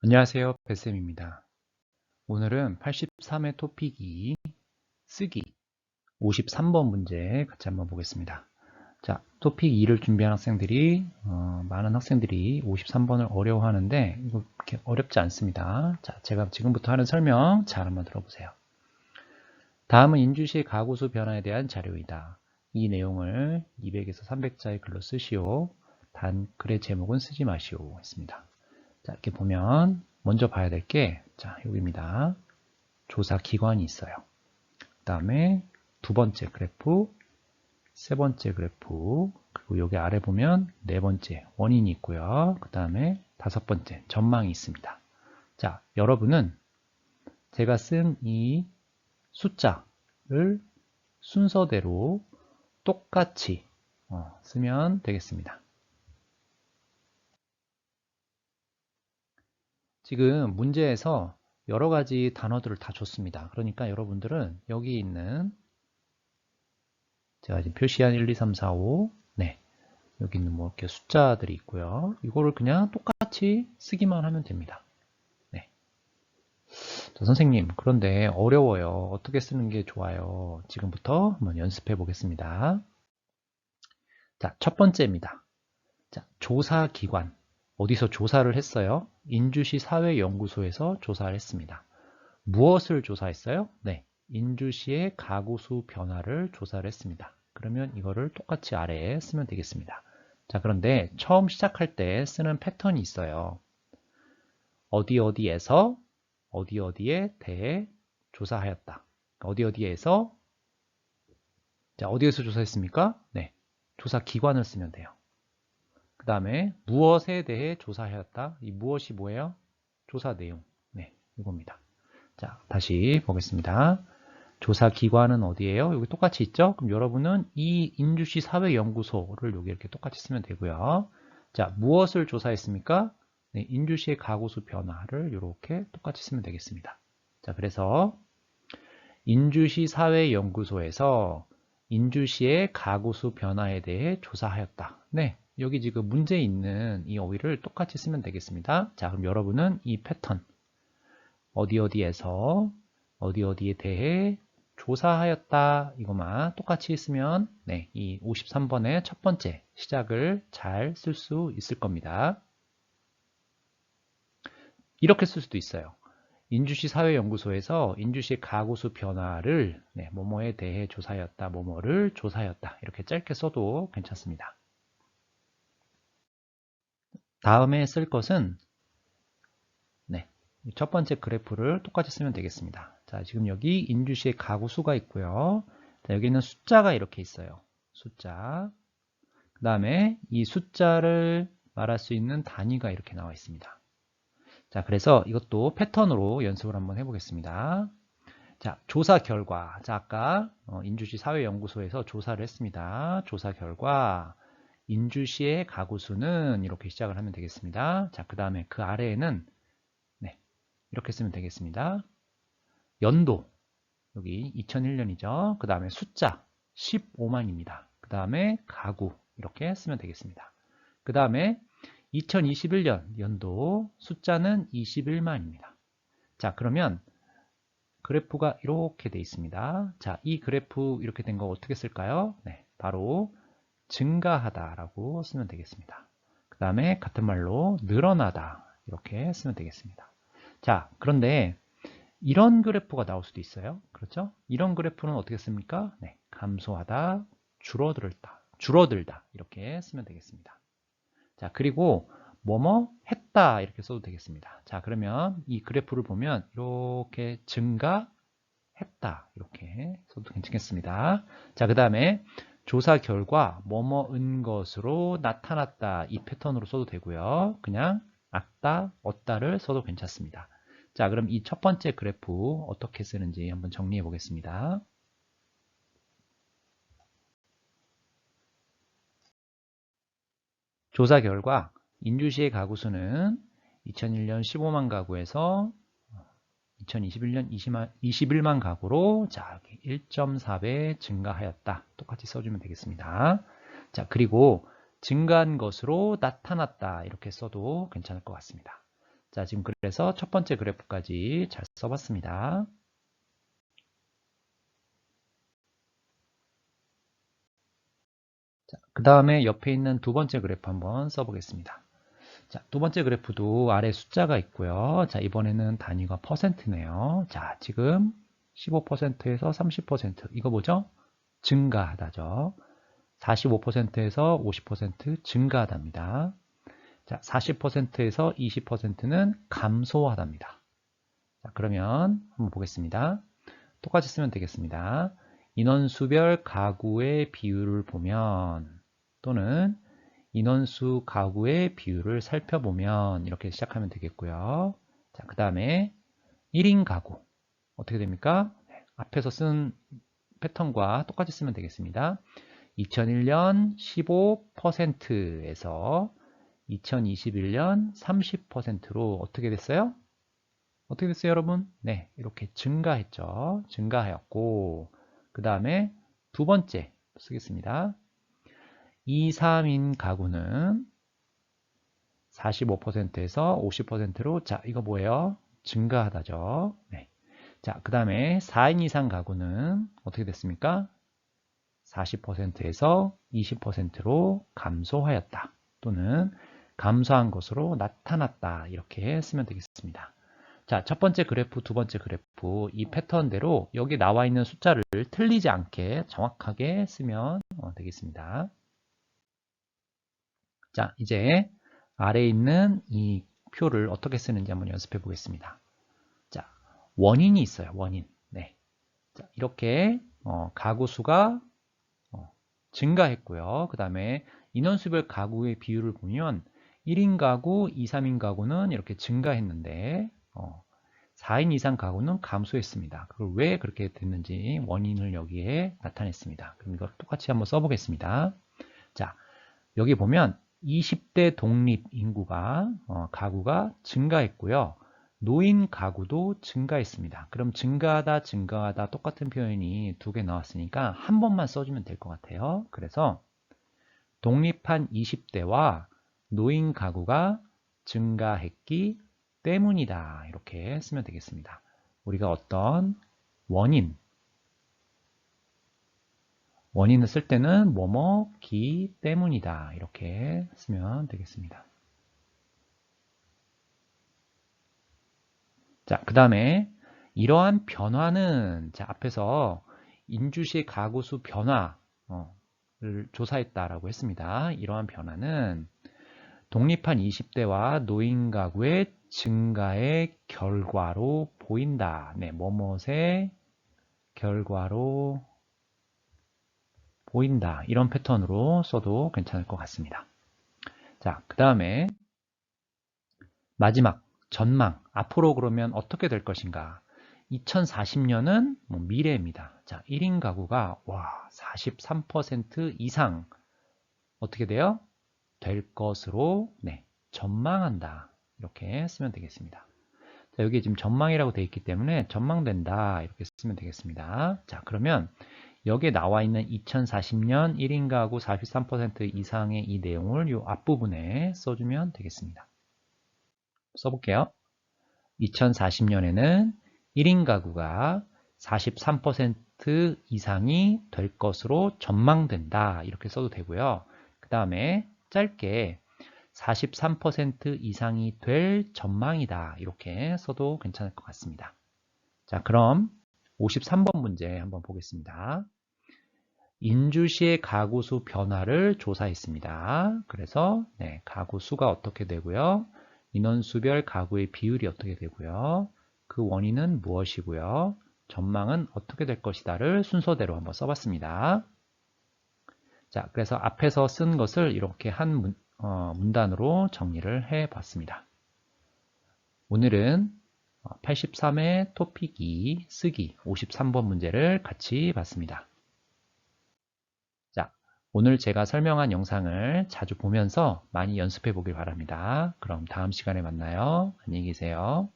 안녕하세요. 뱃쌤입니다. 오늘은 83회 토픽 2 쓰기 53번 문제 같이 한번 보겠습니다. 자, 토픽 2를 준비한 학생들이 많은 학생들이 53번을 어려워하는데 이거 그렇게 어렵지 않습니다. 자, 제가 지금부터 하는 설명 잘 한번 들어보세요. 다음은 인주시의 가구수 변화에 대한 자료이다. 이 내용을 200에서 300자의 글로 쓰시오. 단 글의 제목은 쓰지 마시오 했습니다. 자, 이렇게 보면 먼저 봐야 될 게, 자, 여기입니다. 조사 기관이 있어요. 그 다음에 두 번째 그래프, 세 번째 그래프, 그리고 여기 아래 보면 네 번째 원인이 있고요. 그 다음에 다섯 번째 전망이 있습니다. 자, 여러분은 제가 쓴 이 숫자를 순서대로 똑같이 쓰면 되겠습니다. 지금 문제에서 여러 가지 단어들을 다 줬습니다. 그러니까 여러분들은 여기 있는 제가 지금 표시한 1, 2, 3, 4, 5 네, 여기 있는 뭐 이렇게 숫자들이 있고요. 이거를 그냥 똑같이 쓰기만 하면 됩니다. 네. 자, 선생님, 그런데 어려워요. 어떻게 쓰는 게 좋아요? 지금부터 한번 연습해 보겠습니다. 자, 첫 번째입니다. 자, 조사기관. 어디서 조사를 했어요? 인주시 사회연구소에서 조사를 했습니다. 무엇을 조사했어요? 네, 인주시의 가구수 변화를 조사를 했습니다. 그러면 이거를 똑같이 아래에 쓰면 되겠습니다. 자, 그런데 처음 시작할 때 쓰는 패턴이 있어요. 어디 어디에서 어디 어디에 대해 조사하였다. 어디 어디에서, 자, 어디에서 조사했습니까? 네, 조사 기관을 쓰면 돼요. 그 다음에 무엇에 대해 조사하였다. 이 무엇이 뭐예요? 조사 내용. 네, 이겁니다. 자, 다시 보겠습니다. 조사 기관은 어디예요? 여기 똑같이 있죠? 그럼 여러분은 이 인주시 사회연구소를 여기 이렇게 똑같이 쓰면 되고요. 자, 무엇을 조사했습니까? 네, 인주시의 가구수 변화를 이렇게 똑같이 쓰면 되겠습니다. 자, 그래서 인주시 사회연구소에서 인주시의 가구수 변화에 대해 조사하였다. 네, 여기 지금 문제 있는 이 어휘를 똑같이 쓰면 되겠습니다. 자, 그럼 여러분은 이 패턴 어디 어디에서 어디 어디에 대해 조사하였다 이것만 똑같이 쓰면 네, 이 53번의 첫 번째 시작을 잘 쓸 수 있을 겁니다. 이렇게 쓸 수도 있어요. 인주시 사회연구소에서 인주시 가구수 변화를 네, 뭐뭐에 대해 조사하였다, 뭐뭐를 조사하였다 이렇게 짧게 써도 괜찮습니다. 다음에 쓸 것은 네, 첫 번째 그래프를 똑같이 쓰면 되겠습니다. 자, 지금 여기 인주시의 가구 수가 있고요. 자, 여기는 숫자가 이렇게 있어요. 숫자. 그 다음에 이 숫자를 말할 수 있는 단위가 이렇게 나와 있습니다. 자, 그래서 이것도 패턴으로 연습을 한번 해보겠습니다. 자, 조사 결과. 자, 아까 인주시 사회연구소에서 조사를 했습니다. 조사 결과 인주시의 가구 수는 이렇게 시작을 하면 되겠습니다. 자, 그 다음에 그 아래에는 네, 이렇게 쓰면 되겠습니다. 연도, 여기 2001년이죠. 그 다음에 숫자 15만입니다. 그 다음에 가구 이렇게 쓰면 되겠습니다. 그 다음에 2021년 연도 숫자는 21만입니다. 자, 그러면 그래프가 이렇게 돼 있습니다. 자, 이 그래프 이렇게 된 거 어떻게 쓸까요? 네, 바로 증가하다라고 쓰면 되겠습니다. 그 다음에 같은 말로 늘어나다 이렇게 쓰면 되겠습니다. 자, 그런데 이런 그래프가 나올 수도 있어요. 그렇죠? 이런 그래프는 어떻게 씁니까? 네, 감소하다, 줄어들다 이렇게 쓰면 되겠습니다. 자, 그리고 뭐뭐 했다 이렇게 써도 되겠습니다. 자, 그러면 이 그래프를 보면 이렇게 증가했다 이렇게 써도 괜찮겠습니다. 자, 그 다음에 조사 결과 뭐뭐은 것으로 나타났다 이 패턴으로 써도 되고요. 그냥 악다, 얻다를 써도 괜찮습니다. 자, 그럼 이 첫 번째 그래프 어떻게 쓰는지 한번 정리해 보겠습니다. 조사 결과 인주시의 가구 수는 2001년 15만 가구에서 2021년 21만 가구로 자, 1.4배 증가하였다. 똑같이 써주면 되겠습니다. 자, 그리고 증가한 것으로 나타났다. 이렇게 써도 괜찮을 것 같습니다. 자, 지금 그래서 첫 번째 그래프까지 잘 써봤습니다. 자, 그 다음에 옆에 있는 두 번째 그래프 한번 써보겠습니다. 자, 두 번째 그래프도 아래 숫자가 있고요. 자, 이번에는 단위가 퍼센트네요. 자, 지금 15%에서 30%, 이거 뭐죠? 증가하다죠. 45%에서 50% 증가하답니다. 자, 40%에서 20%는 감소하답니다. 자, 그러면 한번 보겠습니다. 똑같이 쓰면 되겠습니다. 인원수별 가구의 비율을 보면, 또는 인원수 가구의 비율을 살펴보면 이렇게 시작하면 되겠고요. 자, 그 다음에 1인 가구 어떻게 됩니까? 앞에서 쓴 패턴과 똑같이 쓰면 되겠습니다. 2001년 15%에서 2021년 30%로 어떻게 됐어요? 어떻게 됐어요, 여러분? 네, 이렇게 증가했죠. 증가하였고, 그 다음에 두 번째 쓰겠습니다. 2, 3인 가구는 45%에서 50%로, 자, 이거 뭐예요? 증가하다죠. 네. 자, 그 다음에 4인 이상 가구는 어떻게 됐습니까? 40%에서 20%로 감소하였다. 또는 감소한 것으로 나타났다. 이렇게 쓰면 되겠습니다. 자, 첫 번째 그래프, 두 번째 그래프, 이 패턴대로 여기 나와 있는 숫자를 틀리지 않게 정확하게 쓰면 되겠습니다. 자, 이제 아래에 있는 이 표를 어떻게 쓰는지 한번 연습해 보겠습니다. 자, 원인이 있어요. 원인. 네. 자, 이렇게 가구 수가 증가했고요. 그 다음에 인원수별 가구의 비율을 보면 1인 가구, 2, 3인 가구는 이렇게 증가했는데 4인 이상 가구는 감소했습니다. 그걸 왜 그렇게 됐는지 원인을 여기에 나타냈습니다. 그럼 이걸 똑같이 한번 써보겠습니다. 자, 여기 보면 20대 독립 인구가 가구가 증가했고요. 노인 가구도 증가했습니다. 그럼 증가하다, 증가하다 똑같은 표현이 두 개 나왔으니까 한 번만 써주면 될 것 같아요. 그래서 독립한 20대와 노인 가구가 증가했기 때문이다. 이렇게 쓰면 되겠습니다. 우리가 어떤 원인을 쓸 때는 뭐뭐기 때문이다. 이렇게 쓰면 되겠습니다. 자, 그 다음에 이러한 변화는 자, 앞에서 인주시 가구수 변화를 조사했다라고 했습니다. 이러한 변화는 독립한 20대와 노인 가구의 증가의 결과로 보인다. 네, 뭐뭇의 결과로 보인다. 이런 패턴으로 써도 괜찮을 것 같습니다. 자, 그 다음에 마지막 전망. 앞으로 그러면 어떻게 될 것인가? 2040년은 미래입니다. 자, 1인 가구가 43% 이상 어떻게 돼요? 될 것으로 전망한다. 이렇게 쓰면 되겠습니다. 자, 여기 지금 전망이라고 되어 있기 때문에 전망된다. 이렇게 쓰면 되겠습니다. 자, 그러면 여기에 나와 있는 2040년 1인 가구 43% 이상의 이 내용을 이 앞부분에 써주면 되겠습니다. 써볼게요. 2040년에는 1인 가구가 43% 이상이 될 것으로 전망된다. 이렇게 써도 되고요. 그 다음에 짧게 43% 이상이 될 전망이다. 이렇게 써도 괜찮을 것 같습니다. 자, 그럼 53번 문제 한번 보겠습니다. 인주시의 가구수 변화를 조사했습니다. 그래서 가구 수가 어떻게 되고요. 인원수별 가구의 비율이 어떻게 되고요. 그 원인은 무엇이고요. 전망은 어떻게 될 것이다를 순서대로 한번 써봤습니다. 자, 그래서 앞에서 쓴 것을 이렇게 한 문단으로 정리를 해봤습니다. 오늘은 83회 토픽 2 쓰기 53번 문제를 같이 봤습니다. 자, 오늘 제가 설명한 영상을 자주 보면서 많이 연습해 보길 바랍니다. 그럼 다음 시간에 만나요. 안녕히 계세요.